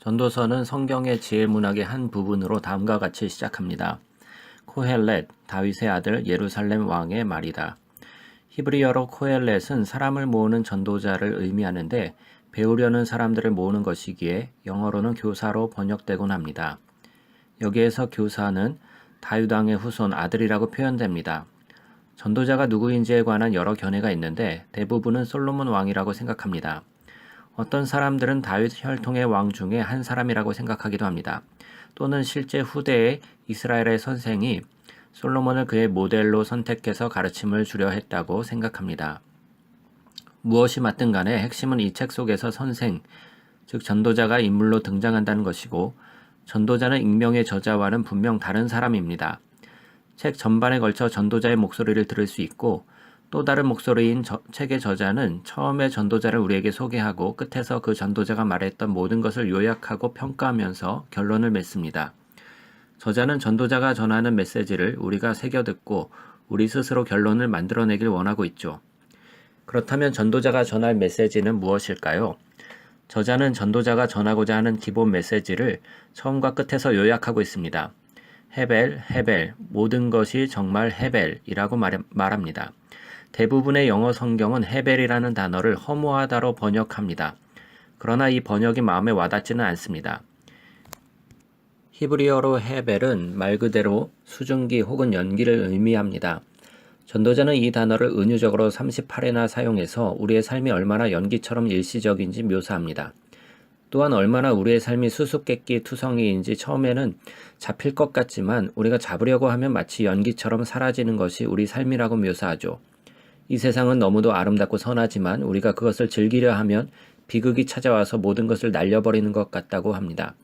전도서는 성경의 지혜문학의 한 부분으로 다음과 같이 시작합니다. 코헬렛, 다윗의 아들 예루살렘 왕의 말이다. 히브리어로 코헬렛은 사람을 모으는 전도자를 의미하는데 배우려는 사람들을 모으는 것이기에 영어로는 교사로 번역되곤 합니다. 여기에서 교사는 다윗 왕의 후손 아들이라고 표현됩니다. 전도자가 누구인지에 관한 여러 견해가 있는데 대부분은 솔로몬 왕이라고 생각합니다. 어떤 사람들은 다윗 혈통의 왕 중에 한 사람이라고 생각하기도 합니다. 또는 실제 후대의 이스라엘의 선생이 솔로몬을 그의 모델로 선택해서 가르침을 주려 했다고 생각합니다. 무엇이 맞든 간에 핵심은 이 책 속에서 선생, 즉 전도자가 인물로 등장한다는 것이고 전도자는 익명의 저자와는 분명 다른 사람입니다. 책 전반에 걸쳐 전도자의 목소리를 들을 수 있고 또 다른 목소리인 책의 저자는 처음에 전도자를 우리에게 소개하고 끝에서 그 전도자가 말했던 모든 것을 요약하고 평가하면서 결론을 맺습니다. 저자는 전도자가 전하는 메시지를 우리가 새겨듣고 우리 스스로 결론을 만들어내길 원하고 있죠. 그렇다면 전도자가 전할 메시지는 무엇일까요? 저자는 전도자가 전하고자 하는 기본 메시지를 처음과 끝에서 요약하고 있습니다. 헤벨, 모든 것이 정말 헤벨이라고 말합니다. 대부분의 영어 성경은 헤벨이라는 단어를 허무하다로 번역합니다. 그러나 이 번역이 마음에 와닿지는 않습니다. 히브리어로 헤벨은 말 그대로 수증기 혹은 연기를 의미합니다. 전도자는 이 단어를 은유적으로 38회나 사용해서 우리의 삶이 얼마나 연기처럼 일시적인지 묘사합니다. 또한 얼마나 우리의 삶이 수수께끼 투성이인지 처음에는 잡힐 것 같지만 우리가 잡으려고 하면 마치 연기처럼 사라지는 것이 우리 삶이라고 묘사하죠. 이 세상은 너무도 아름답고 선하지만 우리가 그것을 즐기려 하면 비극이 찾아와서 모든 것을 날려버리는 것 같다고 합니다.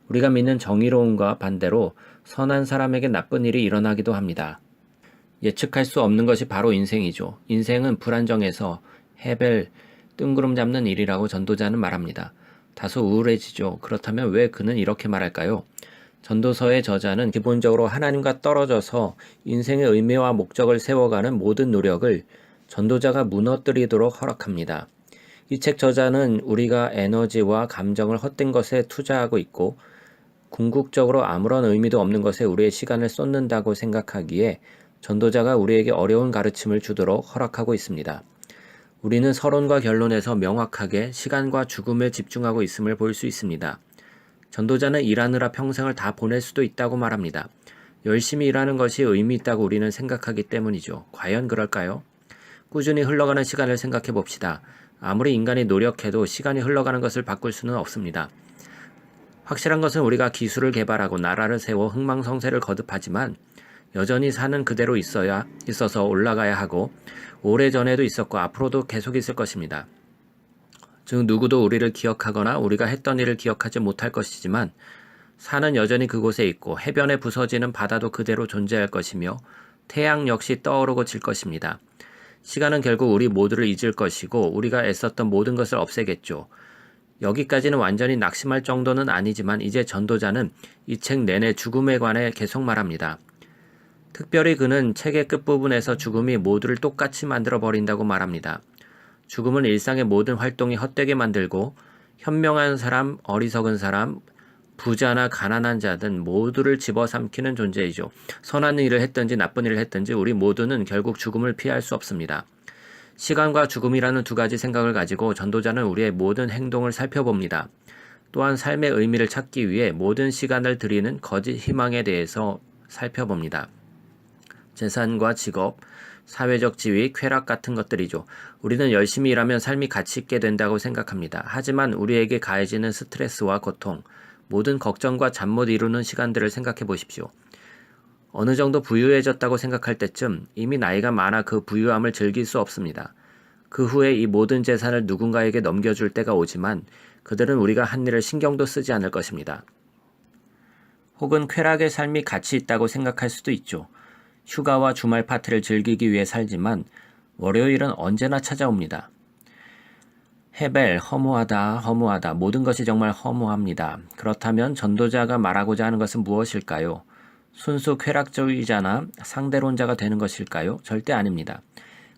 우리가 믿는 정의로움과 반대로 선한 사람에게 나쁜 일이 일어나기도 합니다. 예측할 수 없는 것이 바로 인생이죠. 인생은 불안정해서 헤벨, 뜬구름 잡는 일이라고 전도자는 말합니다. 다소 우울해지죠. 그렇다면 왜 그는 이렇게 말할까요? 전도서의 저자는 기본적으로 하나님과 떨어져서 인생의 의미와 목적을 세워가는 모든 노력을 전도자가 무너뜨리도록 허락합니다. 이 책 저자는 우리가 에너지와 감정을 헛된 것에 투자하고 있고 궁극적으로 아무런 의미도 없는 것에 우리의 시간을 쏟는다고 생각하기에 전도자가 우리에게 어려운 가르침을 주도록 허락하고 있습니다. 우리는 서론과 결론에서 명확하게 시간과 죽음에 집중하고 있음을 볼 수 있습니다. 전도자는 일하느라 평생을 다 보낼 수도 있다고 말합니다. 열심히 일하는 것이 의미 있다고 우리는 생각하기 때문이죠. 과연 그럴까요? 꾸준히 흘러가는 시간을 생각해 봅시다. 아무리 인간이 노력해도 시간이 흘러가는 것을 바꿀 수는 없습니다. 확실한 것은 우리가 기술을 개발하고 나라를 세워 흥망성쇠를 거듭하지만 여전히 사는 그대로 있어서 올라가야 하고 오래전에도 있었고 앞으로도 계속 있을 것입니다. 즉 누구도 우리를 기억하거나 우리가 했던 일을 기억하지 못할 것이지만 산은 여전히 그곳에 있고 해변에 부서지는 바다도 그대로 존재할 것이며 태양 역시 떠오르고 질 것입니다. 시간은 결국 우리 모두를 잊을 것이고 우리가 애썼던 모든 것을 없애겠죠. 여기까지는 완전히 낙심할 정도는 아니지만 이제 전도자는 이 책 내내 죽음에 관해 계속 말합니다. 특별히 그는 책의 끝부분에서 죽음이 모두를 똑같이 만들어버린다고 말합니다. 죽음은 일상의 모든 활동이 헛되게 만들고 현명한 사람, 어리석은 사람, 부자나 가난한 자든 모두를 집어삼키는 존재이죠. 선한 일을 했든지 나쁜 일을 했든지 우리 모두는 결국 죽음을 피할 수 없습니다. 시간과 죽음이라는 두 가지 생각을 가지고 전도자는 우리의 모든 행동을 살펴봅니다. 또한 삶의 의미를 찾기 위해 모든 시간을 들이는 거짓 희망에 대해서 살펴봅니다. 재산과 직업, 사회적 지위, 쾌락 같은 것들이죠. 우리는 열심히 일하면 삶이 가치 있게 된다고 생각합니다. 하지만 우리에게 가해지는 스트레스와 고통, 모든 걱정과 잠 못 이루는 시간들을 생각해 보십시오. 어느 정도 부유해졌다고 생각할 때쯤 이미 나이가 많아 그 부유함을 즐길 수 없습니다. 그 후에 이 모든 재산을 누군가에게 넘겨줄 때가 오지만 그들은 우리가 한 일을 신경도 쓰지 않을 것입니다. 혹은 쾌락의 삶이 가치 있다고 생각할 수도 있죠. 휴가와 주말 파티를 즐기기 위해 살지만 월요일은 언제나 찾아옵니다. 헤벨, 허무하다. 모든 것이 정말 허무합니다. 그렇다면 전도자가 말하고자 하는 것은 무엇일까요? 순수 쾌락주의자나 상대론자가 되는 것일까요? 절대 아닙니다.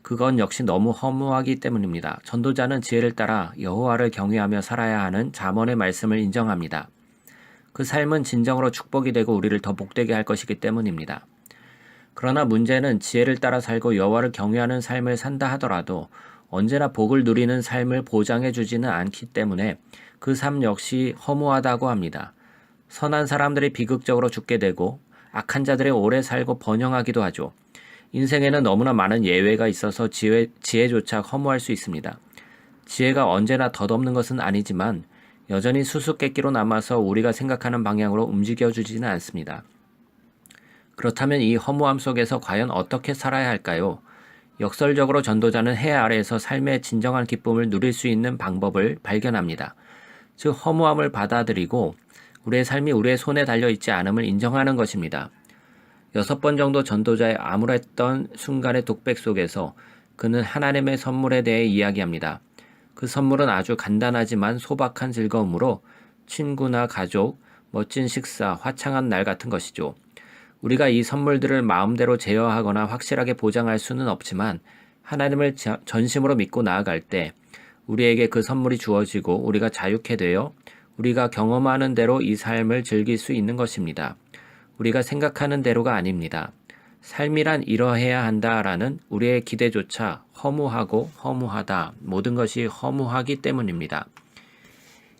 그 그건 역시 너무 허무하기 때문입니다. 전도자는 지혜를 따라 여호와를 경외하며 살아야 하는 잠언의 말씀을 인정합니다. 그 삶은 진정으로 축복이 되고 우리를 더 복되게 할 것이기 때문입니다. 그러나 문제는 지혜를 따라 살고 여호와를 경외하는 삶을 산다 하더라도 언제나 복을 누리는 삶을 보장해 주지는 않기 때문에 그 삶 역시 허무하다고 합니다. 선한 사람들이 비극적으로 죽게 되고 악한 자들이 오래 살고 번영하기도 하죠. 인생에는 너무나 많은 예외가 있어서 지혜조차 허무할 수 있습니다. 지혜가 언제나 덧없는 것은 아니지만 여전히 수수께끼로 남아서 우리가 생각하는 방향으로 움직여주지는 않습니다. 그렇다면 이 허무함 속에서 과연 어떻게 살아야 할까요? 역설적으로 전도자는 해 아래에서 삶의 진정한 기쁨을 누릴 수 있는 방법을 발견합니다. 즉 허무함을 받아들이고 우리의 삶이 우리의 손에 달려있지 않음을 인정하는 것입니다. 6번 정도 전도자의 암울했던 순간의 독백 속에서 그는 하나님의 선물에 대해 이야기합니다. 그 선물은 아주 간단하지만 소박한 즐거움으로 친구나 가족, 멋진 식사, 화창한 날 같은 것이죠. 우리가 이 선물들을 마음대로 제어하거나 확실하게 보장할 수는 없지만 하나님을 전심으로 믿고 나아갈 때 우리에게 그 선물이 주어지고 우리가 자유케 되어 우리가 경험하는 대로 이 삶을 즐길 수 있는 것입니다. 우리가 생각하는 대로가 아닙니다. 삶이란 이러해야 한다라는 우리의 기대조차 허무하고 허무하다. 모든 것이 허무하기 때문입니다.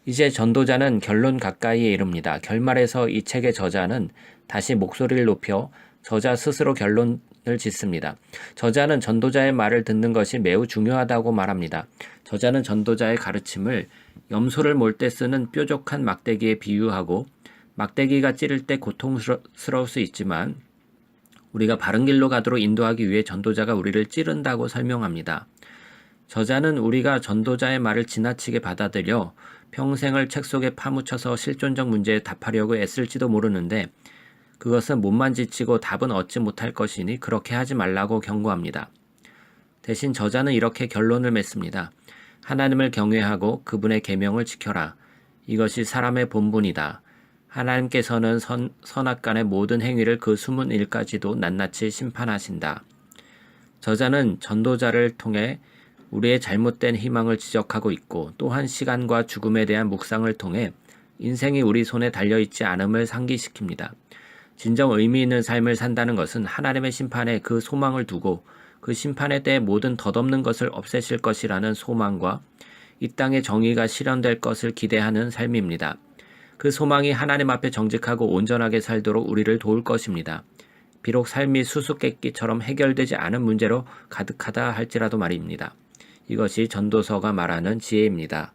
이제 전도자는 결론 가까이에 이릅니다. 결말에서 이 책의 저자는 다시 목소리를 높여 저자 스스로 결론을 짓습니다. 저자는 전도자의 말을 듣는 것이 매우 중요하다고 말합니다. 저자는 전도자의 가르침을 염소를 몰 때 쓰는 뾰족한 막대기에 비유하고 막대기가 찌를 때 고통스러울 수 있지만 우리가 바른 길로 가도록 인도하기 위해 전도자가 우리를 찌른다고 설명합니다. 저자는 우리가 전도자의 말을 지나치게 받아들여 평생을 책 속에 파묻혀서 실존적 문제에 답하려고 애쓸지도 모르는데 그것은 몸만 지치고 답은 얻지 못할 것이니 그렇게 하지 말라고 경고합니다. 대신 저자는 이렇게 결론을 맺습니다. 하나님을 경외하고 그분의 계명을 지켜라. 이것이 사람의 본분이다. 하나님께서는 선악간의 모든 행위를 그 숨은 일까지도 낱낱이 심판하신다. 저자는 전도자를 통해 우리의 잘못된 희망을 지적하고 있고 또한 시간과 죽음에 대한 묵상을 통해 인생이 우리 손에 달려있지 않음을 상기시킵니다. 진정 의미 있는 삶을 산다는 것은 하나님의 심판에 그 소망을 두고 그 심판의 때에 모든 덧없는 것을 없애실 것이라는 소망과 이 땅의 정의가 실현될 것을 기대하는 삶입니다. 그 소망이 하나님 앞에 정직하고 온전하게 살도록 우리를 도울 것입니다. 비록 삶이 수수께끼처럼 해결되지 않은 문제로 가득하다 할지라도 말입니다. 이것이 전도서가 말하는 지혜입니다.